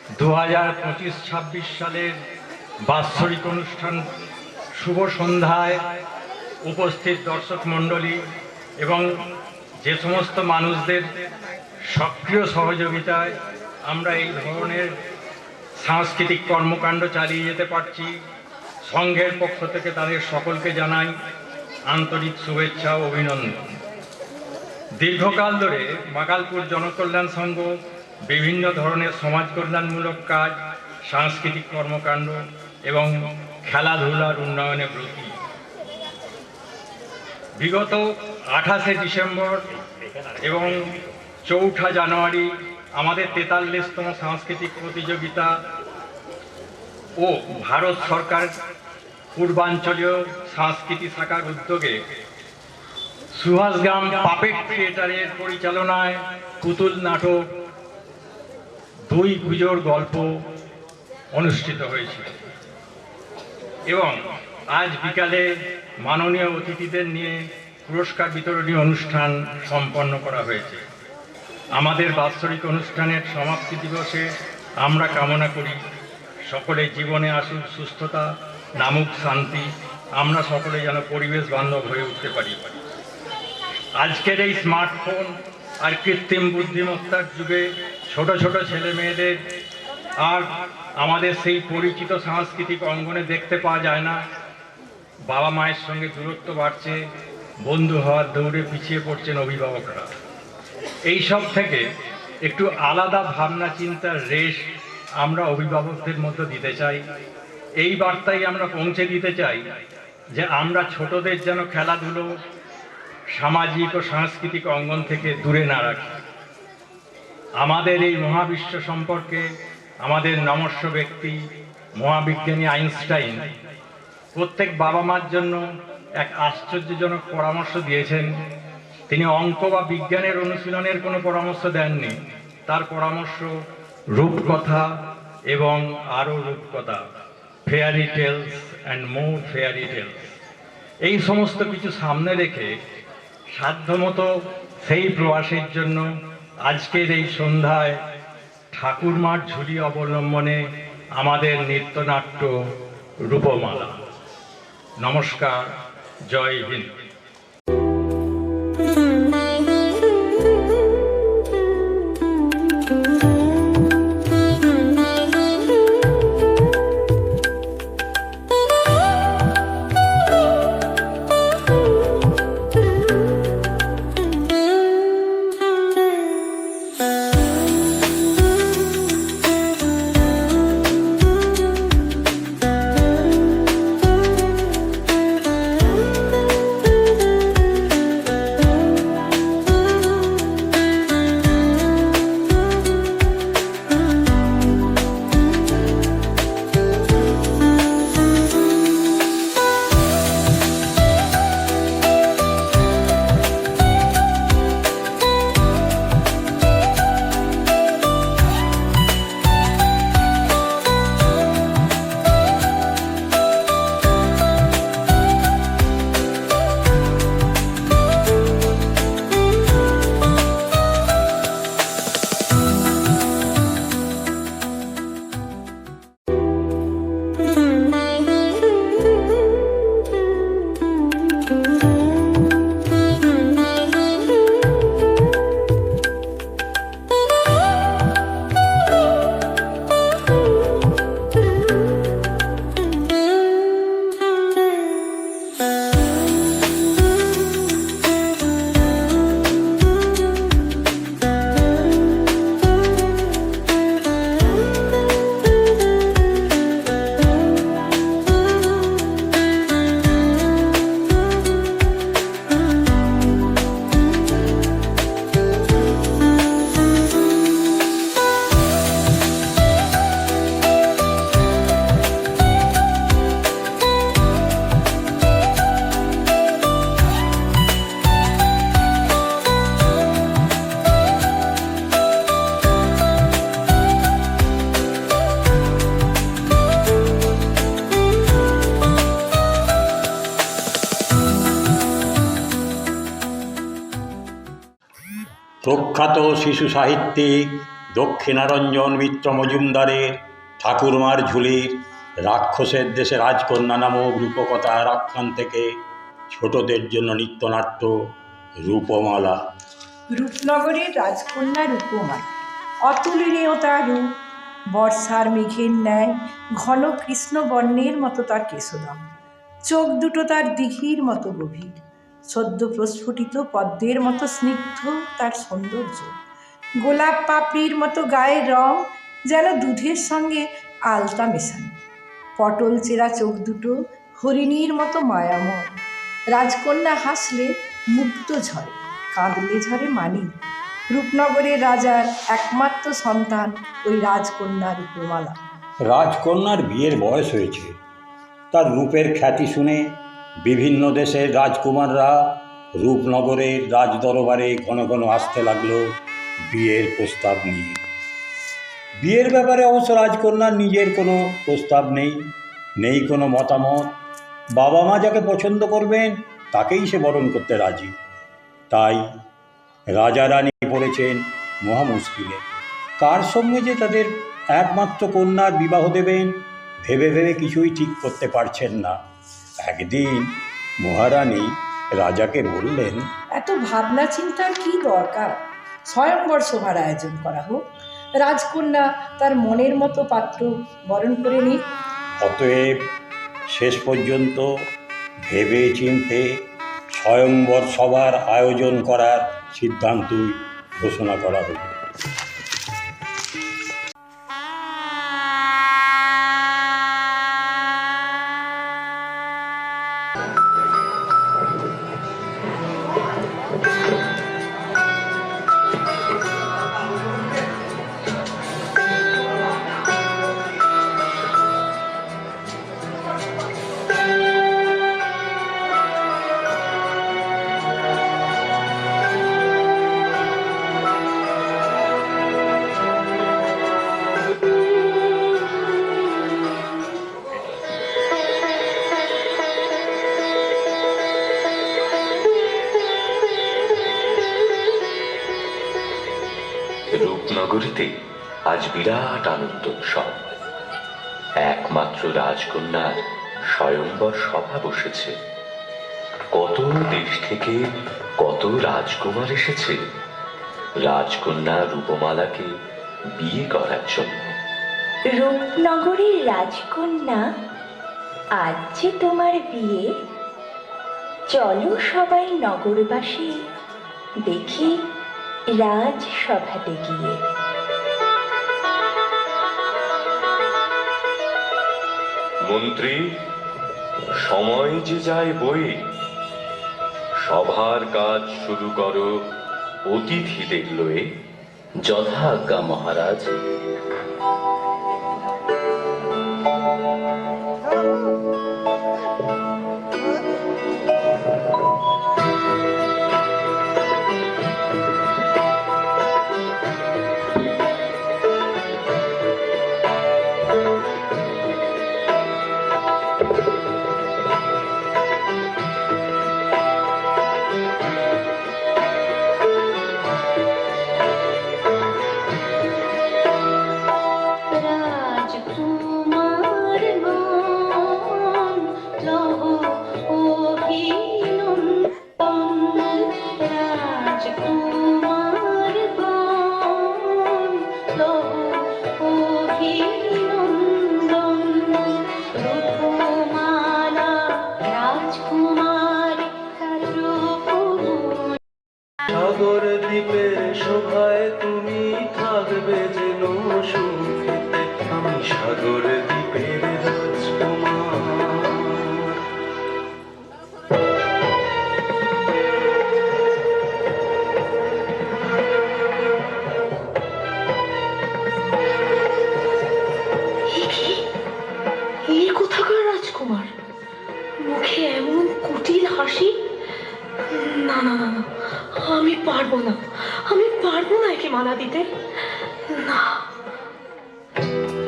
2025-26 সালের বাৎসরিক অনুষ্ঠান শুভ সন্ধ্যায় উপস্থিত দর্শক মণ্ডলী এবং যে সমস্ত মানুষদের সক্রিয় সহযোগিতায় আমরা এই ধরনের সাংস্কৃতিক কর্মকাণ্ড চালিয়ে যেতে পারছি, সংঘের পক্ষ থেকে তাদের সকলকে জানাই আন্তরিক শুভেচ্ছা ও অভিনন্দন। দীর্ঘকাল ধরে মাকালপুর জনকল্যাণ সংঘ বিভিন্ন ধরনের সমাজ কল্যাণমূলক কাজ, সাংস্কৃতিক কর্মকাণ্ড এবং খেলাধুলার উন্নয়নে ব্রতী। বিগত 28শে ডিসেম্বর এবং 4ঠা জানুয়ারি আমাদের 43তম সাংস্কৃতিক প্রতিযোগিতা ও ভারত সরকার পূর্বাঞ্চলীয় সংস্কৃতি শাখার উদ্যোগে সুভাষগ্রাম পাপেট থিয়েটারের পরিচালনায় পুতুল নাটক দুই গুজোর গল্প অনুষ্ঠিত হয়েছিল এবং আজ বিকালে মাননীয় অতিথিদের নিয়ে পুরস্কার বিতরণী অনুষ্ঠান সম্পন্ন করা হয়েছে। আমাদের বাৎসরিক অনুষ্ঠানের সমাপ্তি দিবসে আমরা কামনা করি সকলে জীবনে আসুক সুস্থতা, নামুক শান্তি, আমরা সকলে যেন পরিবেশ বান্ধব হয়ে উঠতে পারি। আজকের এই স্মার্টফোন আর কৃত্রিম বুদ্ধিমত্তার যুগে ছোট ছোট ছেলে মেয়েদের আর আমাদের সেই পরিচিত সাংস্কৃতিক অঙ্গনে দেখতে পাওয়া যায় না। বাবা মায়ের সঙ্গে দূরত্ব বাড়ছে, বন্ধু হওয়ার দৌড়ে পিছিয়ে পড়ছেন অভিভাবকরা। এই সব থেকে একটু আলাদা ভাবনা চিন্তার রেশ আমরা অভিভাবকদের মধ্যে দিতে চাই। এই বার্তাই আমরা পৌঁছে দিতে চাই যে আমরা ছোটদের যেন খেলাধুলো, সামাজিক ও সাংস্কৃতিক অঙ্গন থেকে দূরে না রাখি। আমাদের এই মহাবিশ্ব সম্পর্কে আমাদের নমস্য ব্যক্তি মহাবিজ্ঞানী আইনস্টাইন প্রত্যেক বাবা মার জন্য এক আশ্চর্যজনক পরামর্শ দিয়েছেন। তিনি অঙ্ক বা বিজ্ঞানের অনুশীলনের কোনো পরামর্শ দেননি, তার পরামর্শ রূপকথা এবং আরও রূপকথা, fairy tales and more fairy tales. এই সমস্ত কিছু সামনে রেখে সাধ্যমতো সেই প্রয়াসের জন্য আজকের এই সন্ধ্যায় ঠাকুরমার ঝুলি অবলম্বনে আমাদের নৃত্যনাট্য রূপমালা। নমস্কার, জয় হিন্দ। প্রখ্যাত শিশু সাহিত্যিক দক্ষিণারঞ্জন মিত্র মজুমদারের ঠাকুরমার ঝুলির রাক্ষসের দেশে রাজকন্যা নামক রূপকথার আখ্যান থেকে ছোটদের জন্য নৃত্যনাট্য রূপমালা। রূপনগরের রাজকন্যা রূপমালা, অতুলনীয় তার রূপ, বর্ষার মেঘের ন্যায় ঘন কৃষ্ণবর্ণের মতো তার কেশদম, চোখ দুটো তার দিঘির মতো গভীর, সদ্য প্রস্ফুটিত পদ্মের মতো স্নিগ্ধ তার সৌন্দর্য, গোলাপ পাপড়ির মতো গায়ের রং যেন দুধের সঙ্গে আলতা মেশানো, পটল চেরা চোখ দুটো হরিণীর মতো মায়াময়। রাজকন্যা হাসলে মুক্ত ঝরে, কাঁদলে ঝরে মানি। রূপনগরের রাজার একমাত্র সন্তান ওই রাজকন্যা রূপমালা। রাজকন্যার বিয়ের বয়স হয়েছে। তার রূপের খ্যাতি শুনে বিভিন্ন দেশের রাজকুমাররা রূপনগরের রাজদরবারে ঘন ঘন আসতে লাগলো বিয়ের প্রস্তাব নিয়ে। বিয়ের ব্যাপারে অবশ্য রাজকন্যার নিজের কোনো প্রস্তাব নেই কোনো মতামত। বাবা মা যাকে পছন্দ করবেন তাকেই সে বরণ করতে রাজি। তাই রাজা রানী পড়েছেন মহা মুশকিলে। কার সঙ্গে যে তাদের একমাত্র কন্যার বিবাহ দেবেন ভেবে ভেবে কিছুই ঠিক করতে পারছেন না। একদিন মহারানী রাজাকে বললেন, এত ভাবনা চিন্তার কি দরকার, স্বয়ংবর সভার আয়োজন করা হোক, রাজকন্যা তার মনের মতো পাত্র বরণ করে নিক। অতএব শেষ পর্যন্ত ভেবে চিন্তে স্বয়ংবর সভার আয়োজন করার সিদ্ধান্তই ঘোষণা করা হলো। রূপনগরীতে আজ বিরাট আনন্দ উৎসব। একমাত্র রাজকন্যার স্বয়ংবর সভা বসেছে। কত দেশ থেকে কত রাজকুমার এসেছে রাজকন্যা রূপমালাকে বিয়ে করার জন্য। রূপনগরীর রাজকন্যা, আজ যে তোমার বিয়ে, চলো সবাই নগরবাসী দেখি রাজসভাতে গিয়ে। মন্ত্রী, সময় যে যায় বয়ে, সভার কাজ শুরু করো অতিথিদের লয়ে। যথাজ্ঞা মহারাজ। সাগর দ্বীপের শোভায় তুমি থাকবে যেন সুখেতে, আমি সাগর দ্বীপের রাজকুমার। এই কোথাকার রাজকুমার, মুখে এমন কুটিল হাসি। না না না না, আমি পারবো না, আমি পারবো না একে মানা দিতে। না।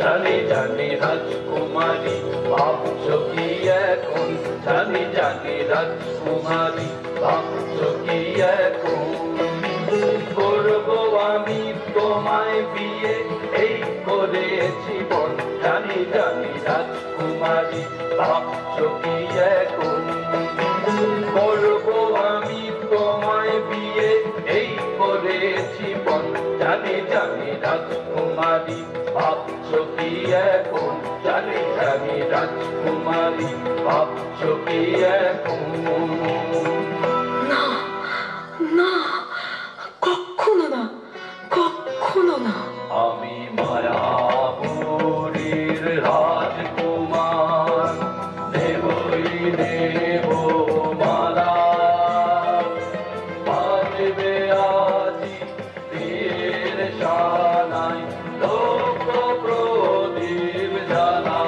জানি জানি রাজকুমারী ভাবছো কি এখন, জানি জানি রাজকুমারী ভাবছো কি এখন, করবো আমি তোমায় বিয়ে করেছি বন জানি জানি রাজকুমারী ভাবছো কি এখন করবো আমি তোমায় বিয়ে এই করেছি বন জানি জানি রাজকুমারী ভাবছো কি এখন জানি জানি রাজকুমারী ভাবছো কি এখন না না, কখনো না, কখনো না। আমি মায়াপুরীর রাজকুমার দেবই দেব মালা বাজবে আজি তীর শানায় লোক প্রদীপ জ্বালা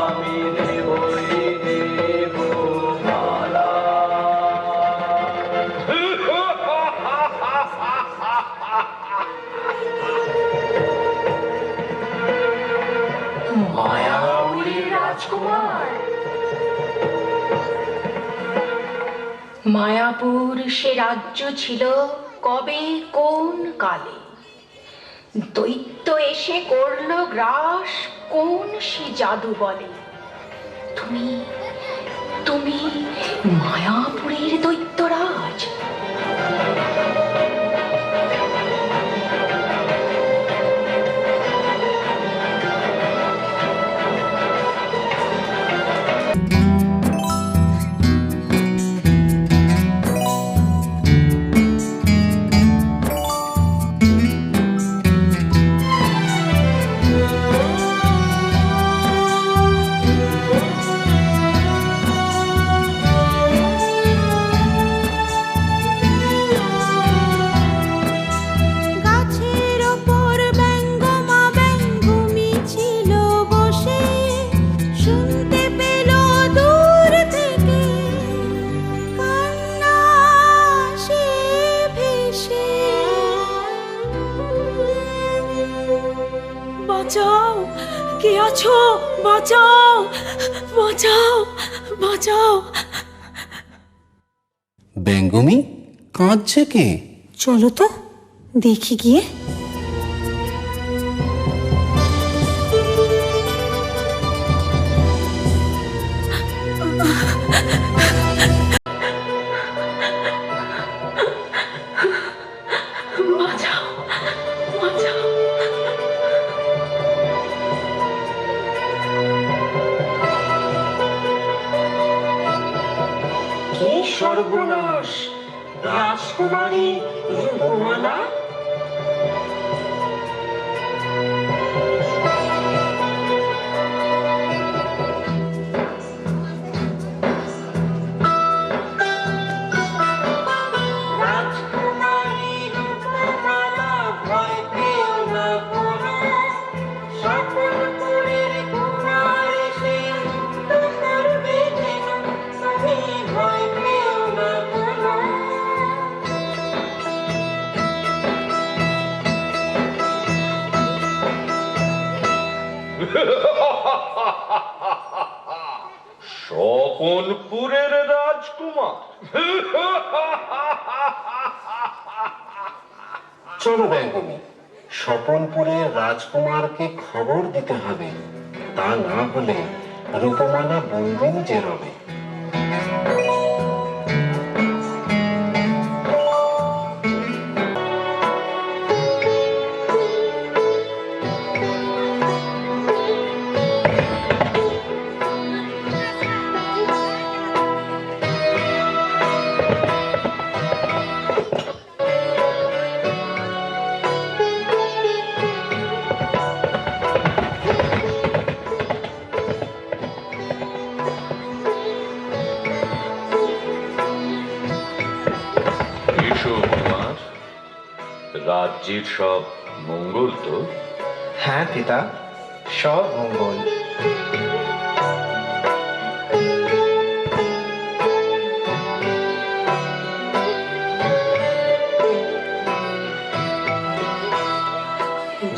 আমি দেবই দেব মালা মায়াপুরীর রাজকুমার। মায়াপুর সে রাজ্য ছিল কবে কোন কালে, দৈত্য এসে করলো গ্রাস কোন সে জাদু বলে। তুমি তুমি মায়াপুরীর দৈত্যরাজ। গাছের ওপর ব্যঙ্গমা ব্যঙ্গুমি ছিল বসে, শুনতে পেল দূর থেকে কান্না সে ভেসে। বাঁচাও, কে আছো? বাঁচাও, বাঁচাও, বাঁচাও। ব্যঙ্গমি কাঁদছে কে? চলো তো দেখি গিয়ে। বাঁচাও, বাঁচাও। কি সর্বনাশ! রাজকুমারী রূপমালা। রাজকুমারী রূপমালা, ভয় পেও না কোনো, সকলপুরের কুমার এসে মুক্ত করবে যেন, তুমি ভয় পেও না কোনো। স্বপনপুরের রাজকুমার চলো ব্যঙ্গমি, স্বপনপুরের রাজকুমারকে খবর দিতে হবে, তা না হলে রূপমালা বন্দিনী যে রবে। এসো কুমার, রাজ্যের সব মঙ্গল তো? হ্যাঁ পিতা, সব মঙ্গল।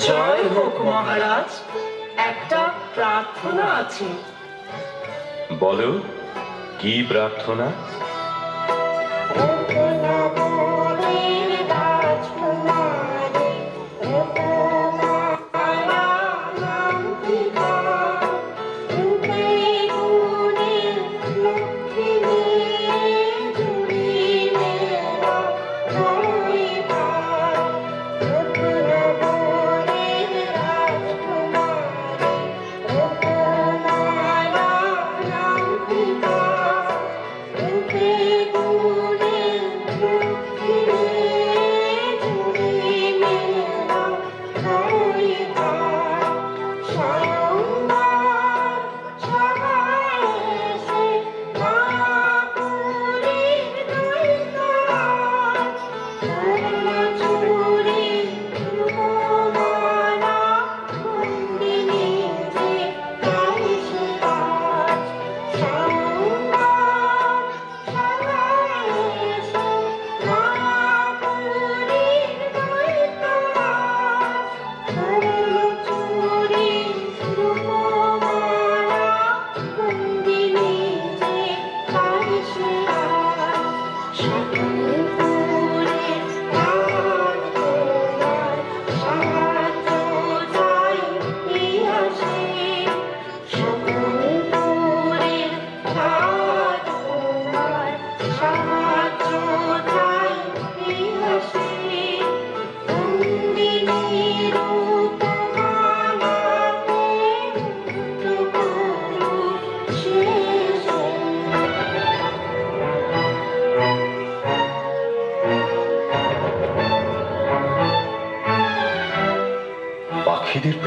জয় হোক মহারাজ, একটা প্রার্থনা আছে। বলো, কি প্রার্থনা? রাজকুমারী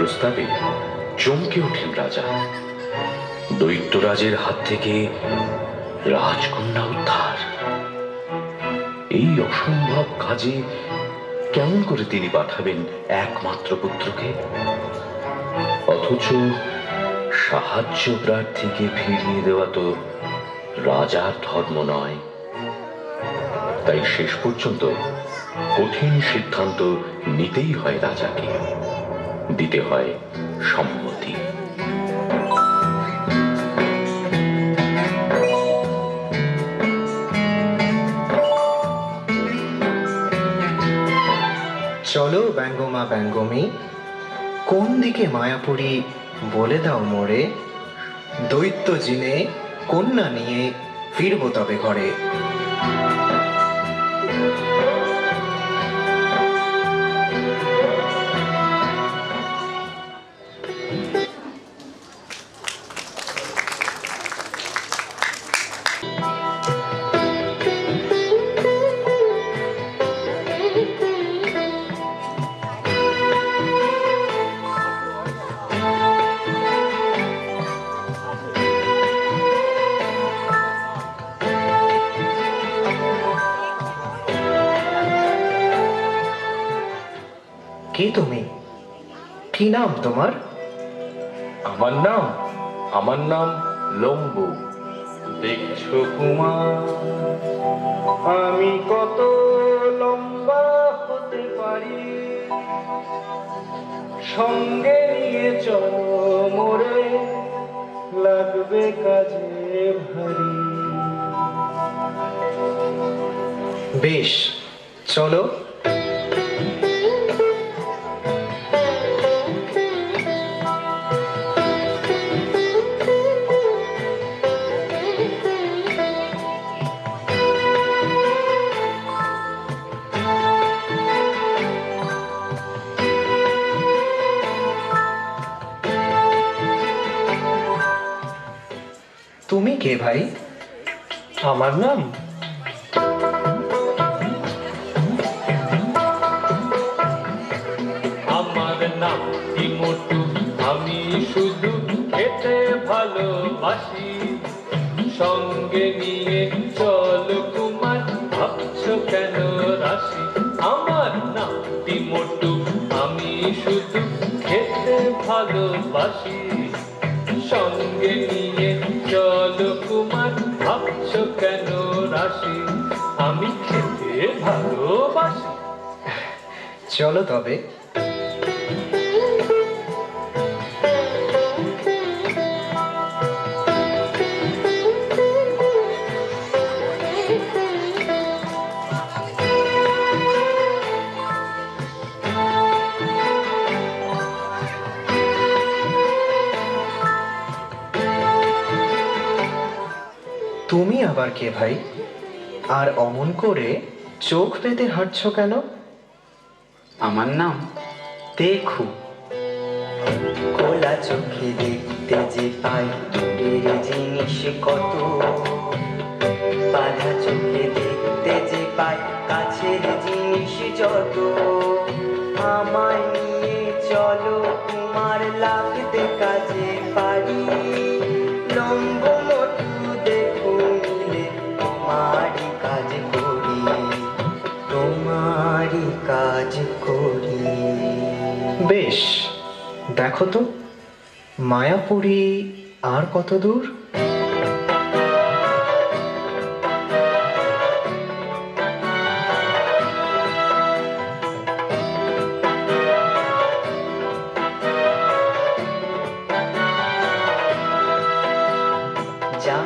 প্রস্তাবে চমকে ওঠেন রাজা। দৈত্যরাজের হাত থেকে রাজকন্যা উদ্ধার। এই অসম্ভব কাজে কেমন করে তিনি পাঠাবেন একমাত্র পুত্রকে? অথচ সাহায্য প্রার্থীকে ফিরিয়ে দেওয়া তো রাজার ধর্ম নয়। তাই শেষ পর্যন্ত কঠিন সিদ্ধান্ত নিতেই হয় রাজাকে, দিতে হয় সম্মতি। চলো ব্যঙ্গমা ব্যঙ্গমী, কোন দিকে মায়াপুরী বলে দাও মোরে। দৈত্য জিনে কন্যা নিয়ে ফিরবো তবে ঘরে। কে তুমি? কি নাম তোমার? আমার নাম লম্বু। দেখছো কুমার, আমি কত লম্বা হতে পারি। সঙ্গে নিয়ে চলো মোরে, লাগবে কাজে ভারী। বেশ, চলো। তুমি কে ভাই? আমার নাম মোটু। আমি শুধু খেতে ভালোবাসি। সঙ্গে নিয়ে চলো কুমার, ভাবছো কেন রাশি? আমার নাম মোটু, আমি শুধু খেতে ভালোবাসি। সঙ্গে নিয়ে চলো কুমার, ভাবছো কেন রাশি? আমি খেতে ভালোবাসি। চলো তবে। তুমি আবার কে ভাই? আর অমন করে চোখ পেতে হাঁটছো কেন? আমার নাম দেখু। খোলা চোখে দেখতে যে পাই দূরের জিনিস কত, বাঁধা চোখে দেখতে যে পাই কাছের জিনিস যত। আমায় নিয়ে চলো তোমার, লাগতে কাজে পারি। লম্ব মোটু দেখো মিলে তোমারই কাজ করি, তোমারই কাজ করি। বেশ, দেখো তো মায়াপুরী আর কত দূর? যা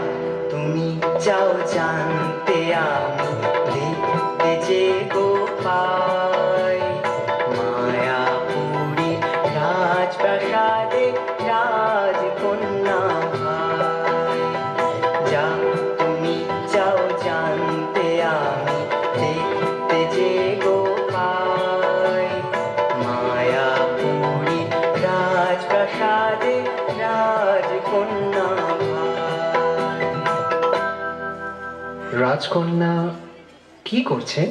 তুমি চাও জানতে, আমি দেখতে যে গো পাই। মায়াপুরী রাজপ্রাসাদে রাজকন্যা ভাই। যা তুমি চাও জানতে, আমি দেখতে যে গো পাই। মায়াপুরী রাজপ্রাসাদে রাজকন্যা ভাই। রাজকন্যা কি করছে?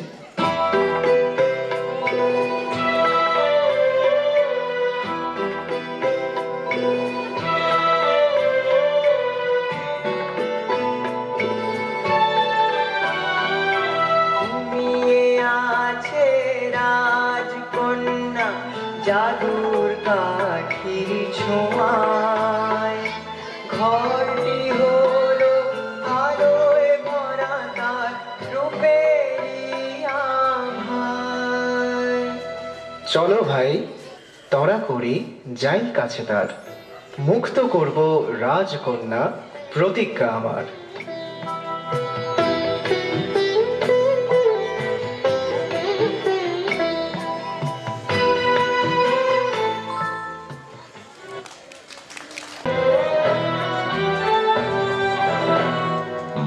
ছোঁয়ায় ঘরটি হলো আলোয় ভরা তার রূপেরই আভায়। চলো ভাই, তড়া করি যাই কাছে তার, মুক্ত করব রাজকন্যা প্রতিজ্ঞা আমার।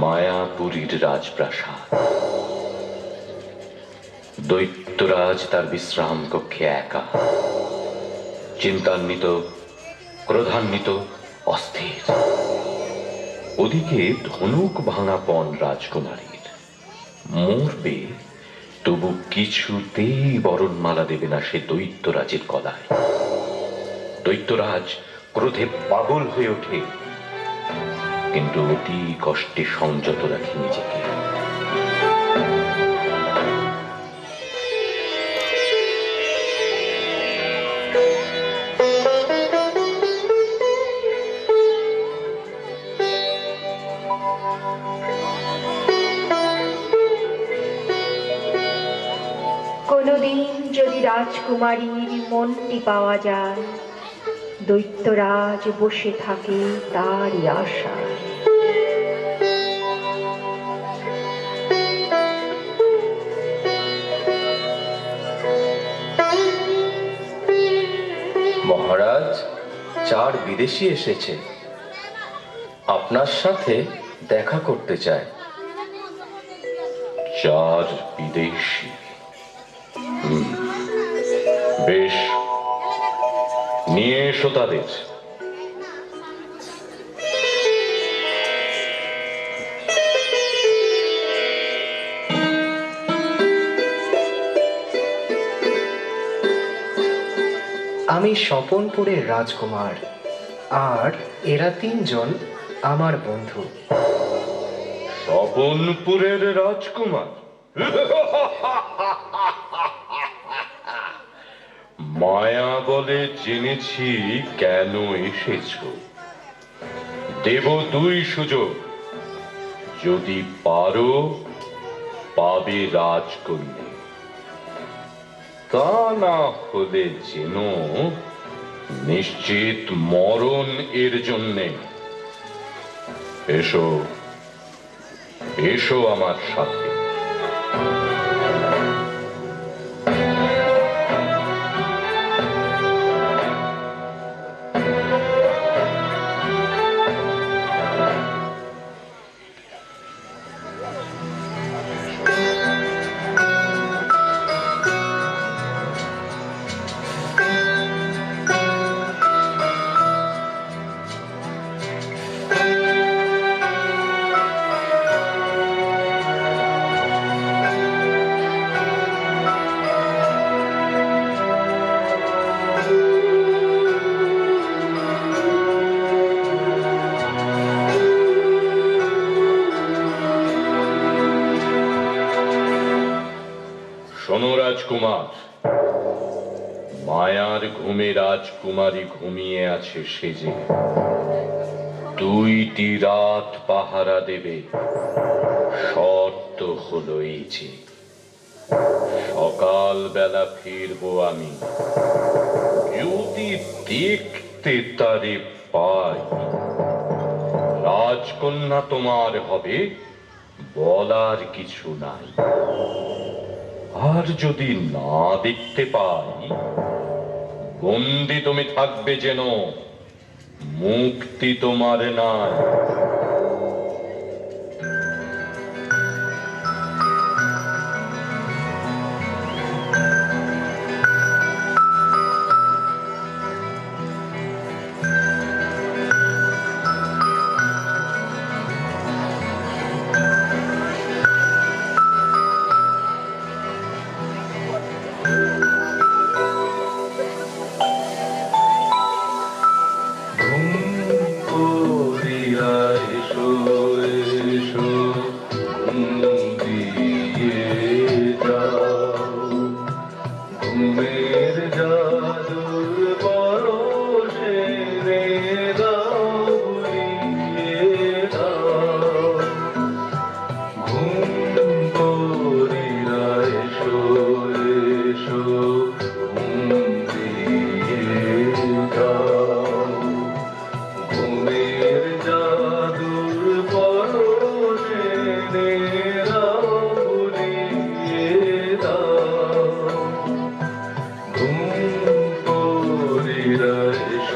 মায়াপুরীর রাজপ্রাসাদ। দৈত্যরাজ তার বিশ্রাম কক্ষে একা, চিন্তান্বিত, ক্রোধান্বিত, অস্থির। ওদিকে ধনুক ভাঙা পণ রাজকুমারীর, মরবে তবু কিছুতেই বরণমালা দেবে না সে দৈত্যরাজের গলায়। দৈত্যরাজ ক্রোধে পাগল হয়ে ওঠে, কিন্তু অতি কষ্টে সংযত রাখে নিজেকে। কোনোদিন যদি রাজকুমারীর মনটি পাওয়া যায়, দৈত্যরাজ বসে থাকে তারই আশায়। মহারাজ, 4 বিদেশি এসেছে, আপনার সাথে দেখা করতে চায়। 4 বিদেশি? বেশ, নিয়ে এসো তাদের। আমি স্বপনপুরের রাজকুমার, আর এরা 3 জন আমার বন্ধু। স্বপনপুরের রাজকুমার? মায়া বলে জেনেছি কেন এসেছো। দেব 2 সুযোগ, যদি পারো পাবে রাজকন্যা, তা না হলে যেন নিশ্চিত মরণ এর জন্যে। এসো, এসো আমার সাথে। শোনো রাজকুমার, মায়ার ঘুমে রাজকুমারী ঘুমিয়ে আছে সেজে। 2টি রাত পাহারা দেবে। শর্ত হলো এই যে, সকাল বেলা ফিরবো আমি। যদি দেখতে তারে পাই, রাজকন্যা তোমার হবে, বলার কিছু নাই। আর যদি না দেখতে পাই, বন্দি তুমি থাকবে যেন, মুক্তি তোমার নাই।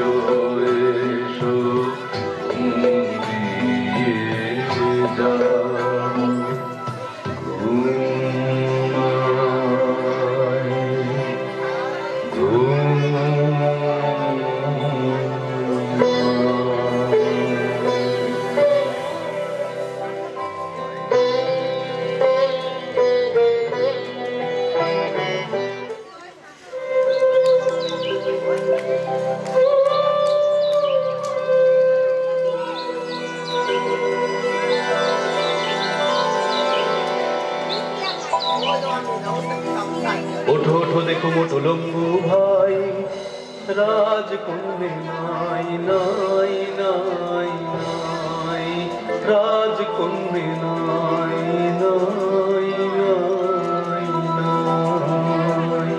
এসো ঘুম দিয়ে যাও ওঠো ওঠো দেখো মোটো লম্বু ভাই, রাজকন্যে নাই নাই নাই নাই, রাজকন্যে নাই নাই নাই নাই।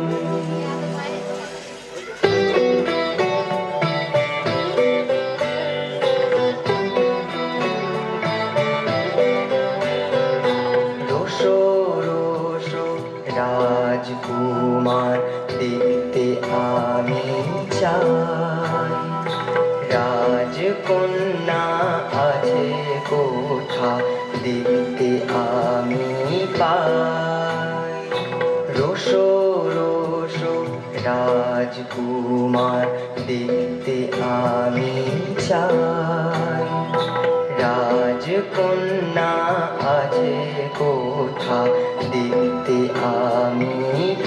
রোশো রোশো রাজকুমার দেখতে আমি চাই, রাজকন্যা আছে কোথা দেখতে আমি পাই। রোশো রোশো রাজকুমার দেখতে আমি চাই, রাজকন্যা আছে কোথা দেখতে আমি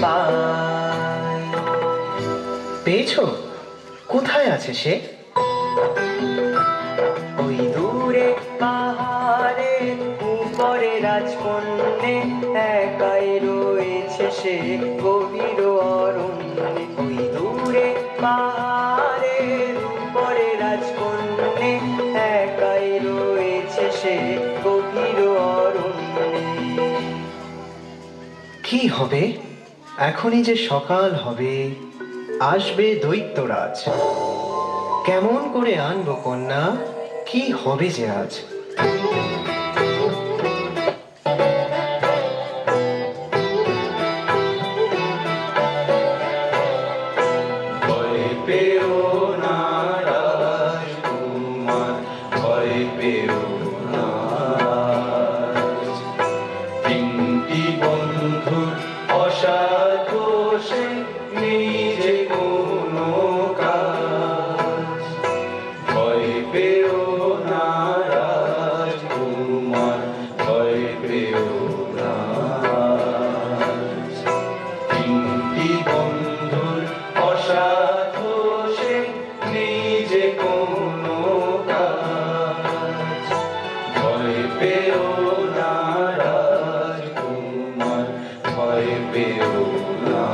পাই। পেয়েছো? কোথায় আছে সে? ওই দূরে পাহাড়ের উপরে রাজকন্যে একাই রয়েছে সে গভীর অরণ্যে। ওই দূরে পাহাড়ের উপরে রাজকন্যে একাই রয়েছে সে গভীর অরণ্যে। কি হবে? এখনই যে সকাল হবে, আসবে দৈত্যরাজ। কেমন করে আনবো কন্যা? কি হবে যে আজ? ভয় পেও না রাজকুমার, ভয় পেও না। তিনটি বন্ধুর অসাধোষে নিজে কোনো কাজ। ভয় পেও না রাজকুমার, ভয় পেও না। তিনটি বন্ধুর অসাধোষে নিজে কোনো কাজ। ভয় পেও না রাজকুমার, ভয় পেও না।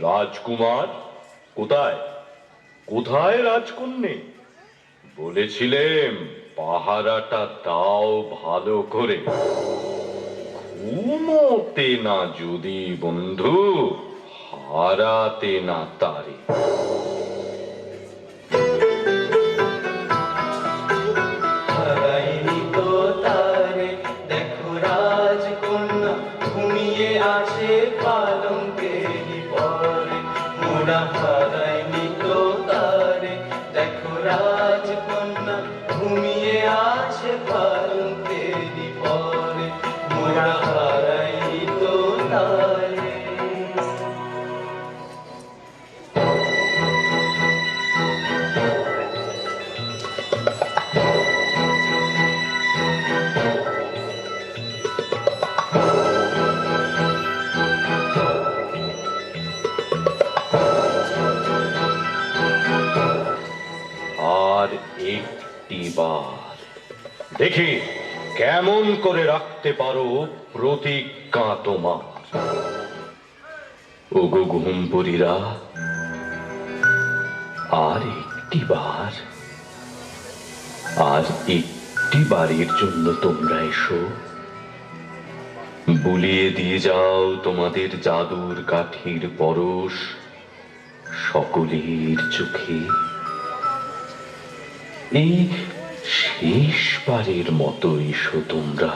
রাজকুমার কোথায়? কোথায় রাজকন্যে? বলেছিলেম পাহারাটা দাও ভালো করে। ঘুমোতে না যদি বন্ধু, হারাতে না তারে। হারাইনি তো তারে, দেখো রাজকন্যা ঘুমিয়ে আছে পালঙ্কের পরে। মোরা হারাইনি তো তারে, দেখো রাজকন্যা ঘুমিয়ে আছে পালঙ্কের পরে। মোরা হারাইনি তো তারে। আর একটি বার দেখি কেমন করে রাখতে পারো প্রতিজ্ঞা তোমার। ওগো ঘুমপুরীরা, আর একটি বার, আর একটি একটি বারের জন্য তোমরা এসো, বুলিয়ে দিয়ে যাও তোমাদের জাদুর কাঠির পরশ সকলের চোখে। এই শেষবারের মতো এসো তোমরা।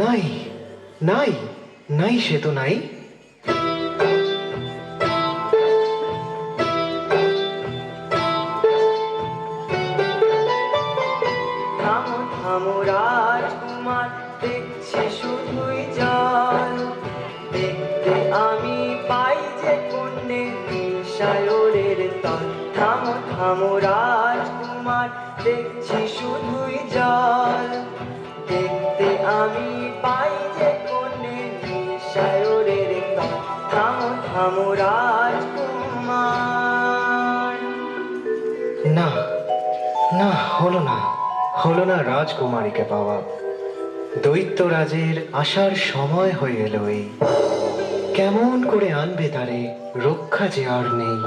নাই নাই নাই, সে তো নাই। থামো থামো রাজকুমার, দেখছি শুধুই জল। দেখতে আমি পাই যে কন্যে সায়রের তল। থামো থামো রাজকুমার, দেখছি শুধুই জল। দেখতে আমি পাই যে কন্যে সায়রের তল। থামো থামো রাজকুমার। না না, হলো না, হলো না রাজকুমারীকে পাওয়া। দৈত্যরাজের আসার সময় হয়ে এলো এই। কেমন করে আনবে তারে, রক্ষা যে আর নেই।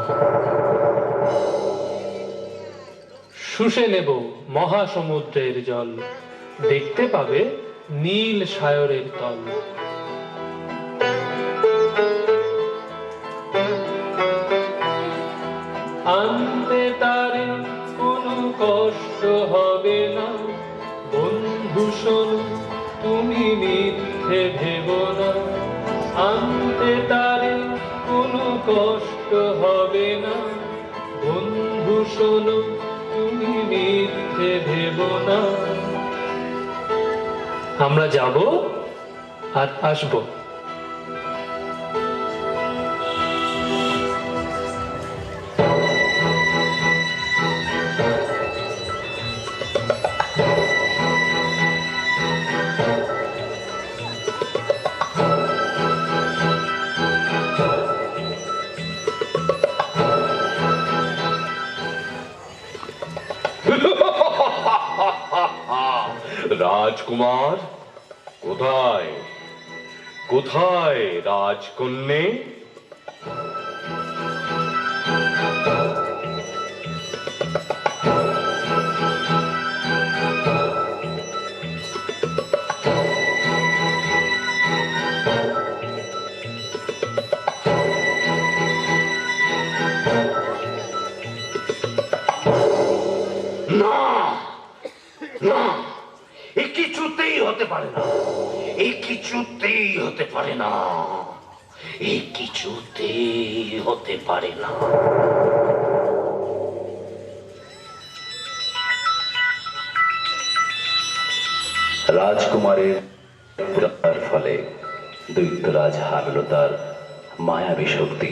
শুষে নেব মহাসমুদ্রের জল, দেখতে পাবে নীল সায়রের তল। আনতে তারে কোনো কষ্ট হবে না, বন্ধু শোনো তুমি মিথ্যে ভেবো না। আনতে তারে কোনো কষ্ট হবে না, বন্ধু শোনো তুমি মিথ্যে ভেবো না। আমরা যাব আর আসবো। রাজকুমার কোথায়, কোথায় রাজকন্যে? না না, এ কিছুতেই হতে পারে না, এ কিছুতেই হতে পারে না, এ কিছুতেই হতে পারে না। রাজকুমারের ফলে দৈত্যরাজ হারল তার মায়াবী শক্তি।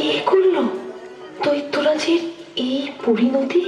কে করলো দৈত্যরাজের এই পরিণতি?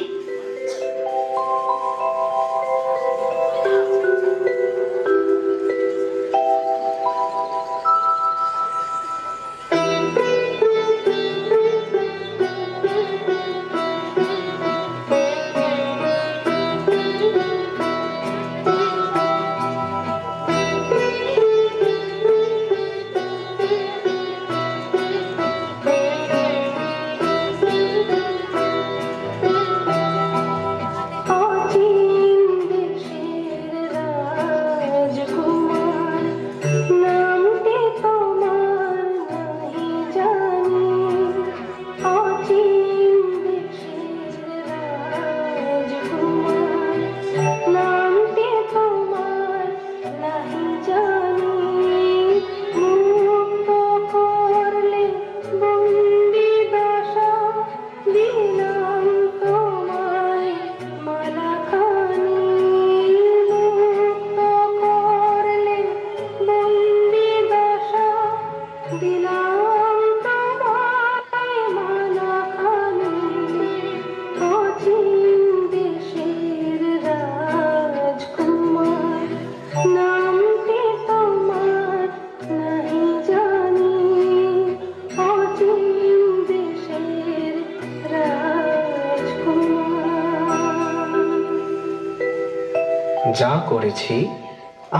যা করেছি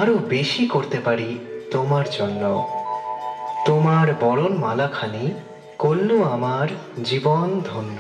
আরো বেশি করতে পারি তোমার জন্য। তোমার বরণ মালাখানি করল আমার জীবন ধন্য।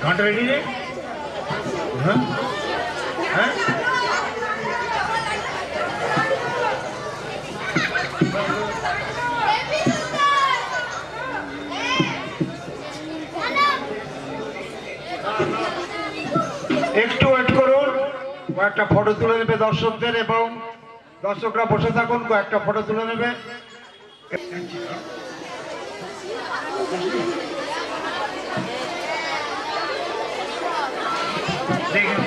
ঘন্টা রেডি রে? হ্যাঁ হ্যাঁ একটু ওয়েট করুন, কয়েকটা ফটো তুলে নেবে দর্শকদের, এবং দর্শকরা বসে থাকুন, কয়েকটা ফটো তুলে নেবে। দেখেন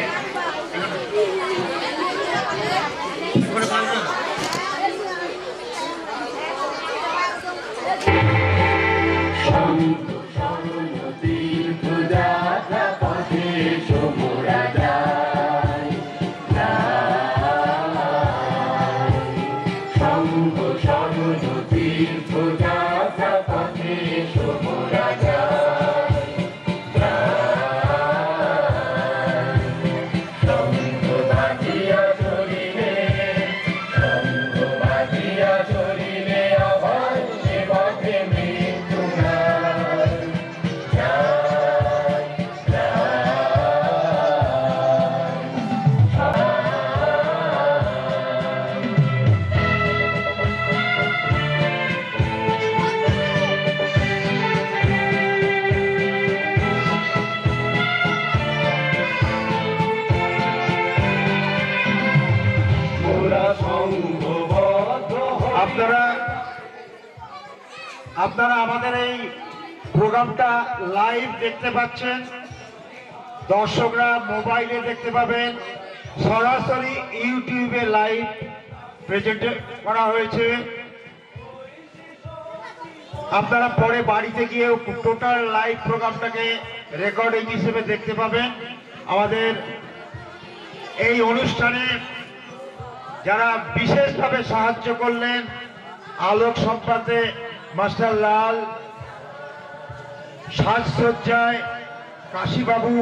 আপনারা আমাদের এই প্রোগ্রামটা লাইভ দেখতে পাচ্ছেন, দর্শকরা মোবাইলে দেখতে পাবেন, সরাসরি ইউটিউবে লাইভ প্রেজেন্ট করা হয়েছে। আপনারা পরে বাড়িতে গিয়েও টোটাল লাইভ প্রোগ্রামটাকে রেকর্ডিং হিসেবে দেখতে পাবেন। আমাদের এই অনুষ্ঠানে যারা বিশেষভাবে সাহায্য করলেন, আলোক সম্পাদে মাস্টার লাল, সাজসজ্জায় কাশীবাবু,